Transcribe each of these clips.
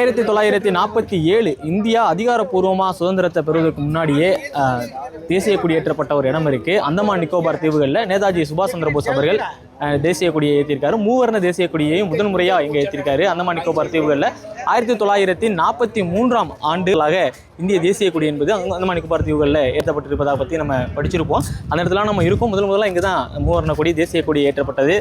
1947 India அதிகாரப்பூர்வமாக சுதந்திரத்தை பெறுவதற்கு முன்னாடியே தேசிய கொடியேற்றப்பட்ட ஒரு இடம் இருக்கு. அந்தமான் நிக்கோபார் தீவுகளில் நேதாஜி சுபாஷ் சந்திர போஸ் அவர்கள் தேசிய கொடியை ஏற்றிருக்காரு. மூவர்ண தேசிய கொடியையும் முதல் முறையாக இங்கே ஏற்றிருக்காரு. அந்தமான் நிக்கோபார் தீவுகளில் 1943ஆம் ஆண்டுகளாக இந்திய தேசிய கொடி என்பது அந்தமான் நிக்கோபார் தீவுகளில் ஏற்றப்பட்டிருப்பதாக பற்றி நம்ம படிச்சிருப்போம். அந்த இடத்துல நம்ம இருக்கோம். முதலாக இங்கே தான் மூவர்ண கொடி தேசிய கொடி ஏற்றப்பட்டது.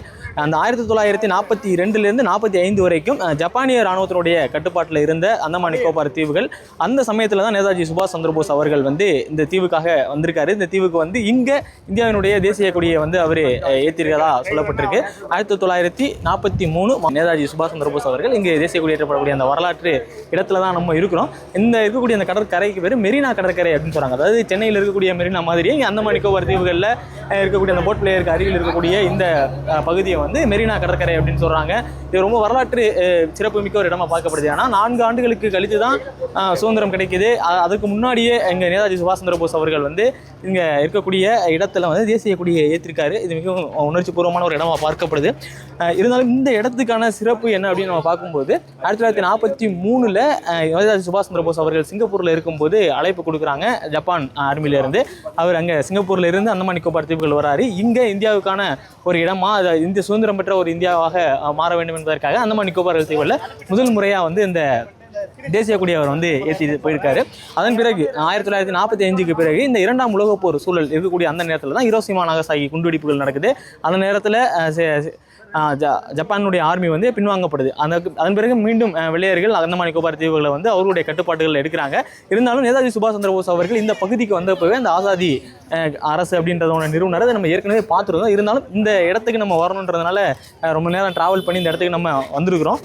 அந்த 1942லேருந்து 45 வரைக்கும் ஜப்பானிய இராணுவத்தினுடைய கட்டுப்பாட்டில் இருந்த அந்தமான் நிக்கோபார் தீவுகள். அந்த சமயத்தில் தான் நேதாஜி சுபாஷ் சந்திர போஸ் அவர்கள் இந்த தீவுக்காக வந்திருக்காரு. இந்த தீவுக்கு இங்கே இந்தியாவினுடைய தேசிய கொடியை அவர் ஏற்றிருக்கதா சொல்லப்பட்டிருக்கு. 1943 நேதாஜி சுபாஷ் சந்திர போஸ் அவர்கள் இங்கே தேசிய கொடி ஏற்றப்படக்கூடிய அந்த வரலாற்று இடத்துல தான் நம்ம இருக்கிறோம். இந்த இருக்கக்கூடிய அந்த கடற்கரைக்கு பேர் மெரினா கடற்கரை அப்படின்னு சொல்றாங்க. அதாவது சென்னையில் இருக்கக்கூடிய மெரினா மாதிரியே இங்கே அந்தமான் நிக்கோபார் தீவுகளில் இருக்கக்கூடிய அந்த போட் பிளேயருக்கு அருகில் இருக்கக்கூடிய இந்த பகுதியை மெரினா கடற்கரை அப்படின்னு சொல்றாங்க. இது ரொம்ப வரலாற்று சிறப்புமிக்க ஒரு இடமா பார்க்கப்படுது. ஆனால் 4 ஆண்டுகளுக்கு கழித்து தான் சுதந்திரம் கிடைக்குது. அதுக்கு முன்னாடியே இங்கே நேதாஜி சுபாஷ் சந்திர போஸ் அவர்கள் இங்கே இருக்கக்கூடிய இடத்துல தேசிய கொடியை ஏற்றிருக்காரு. இது மிகவும் உணர்ச்சி பூர்வமான ஒரு இடமா பார்க்கப்படுது. இருந்தாலும் இந்த இடத்துக்கான சிறப்பு என்ன அப்படின்னு நம்ம பார்க்கும்போது 1943 நேதாஜி சுபாஷ் சந்திர போஸ் அவர்கள் சிங்கப்பூரில் இருக்கும்போது அழைப்பு கொடுக்குறாங்க ஜப்பான் ஆர்மியிலிருந்து. அவர் அங்கே சிங்கப்பூரில் இருந்து அந்தமான் நிக்கோபார் தீவுகள் வராரு. இங்கே இந்தியாவுக்கான ஒரு இடமா இந்திய சுதந்திரம் பெற்ற ஒரு இந்தியாவாக மாற வேண்டும் என்பதற்காக அந்தமான் நிக்கோபார் தீவுகளில் முதல் முறையாக இந்த தேசிய கொடி அவர் ஏற்றி போயிருக்காரு. அதன் பிறகு 1945க்கு பிறகு இந்த 2ஆம் உலகப் போர் சூழல் இருக்கக்கூடிய அந்த நேரத்தில் தான் ஹிரோஷிமா நாகசாகி குண்டுவெடிப்புகள் நடக்குது. அந்த நேரத்தில் ஜப்பானுடைய ஆர்மி பின்வாங்கப்படுது. அதன் பிறகு மீண்டும் வெள்ளையர்கள் அந்தமான் நிக்கோபார் தீவுகளை அவர்களுடைய கட்டுப்பாடுகள் எடுக்கிறாங்க. இருந்தாலும் நேதாஜி சுபாஷ் சந்திர போஸ் அவர்கள் இந்த பகுதிக்கு வந்தப்பவே அந்த ஆசாதி அரசு அப்படின்றதோட நிறுவனர் நம்ம ஏற்கனவே பார்த்துருந்தோம். இருந்தாலும் இந்த இடத்துக்கு நம்ம வரணுன்றதுனால ரொம்ப நேரம் டிராவல் பண்ணி இந்த இடத்துக்கு நம்ம வந்திருக்கிறோம்.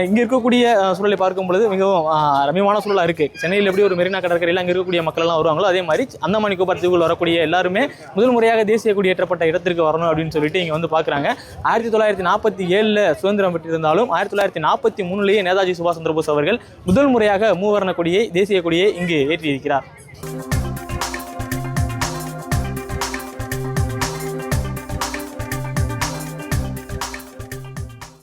இங்கே இருக்கக்கூடிய சூழலை பார்க்கும் பொழுது மிகவும் ரம்யமான சூழலாக இருக்குது. சென்னையில் எப்படி ஒரு மெரினா கடற்கரையில் அங்கே இருக்கக்கூடிய மக்கள் எல்லாம் வருவாங்களோ அதே மாதிரி அந்தமான் நிக்கோபார் தீவுகள் வரக்கூடிய எல்லாருமே முதல் முறையாக தேசிய கொடி ஏற்றப்பட்ட இடத்திற்கு வரணும் அப்படின்னு சொல்லிட்டு இங்கே பார்க்குறாங்க. 1947 சுதந்திரம் பெற்றிருந்தாலும் 1943 நேதாஜி சுபாஷ் சந்திர போஸ் அவர்கள் முதல் முறையாக மூவர்ண கொடியை தேசிய கொடியை இங்கு ஏற்றியிருக்கிறார்.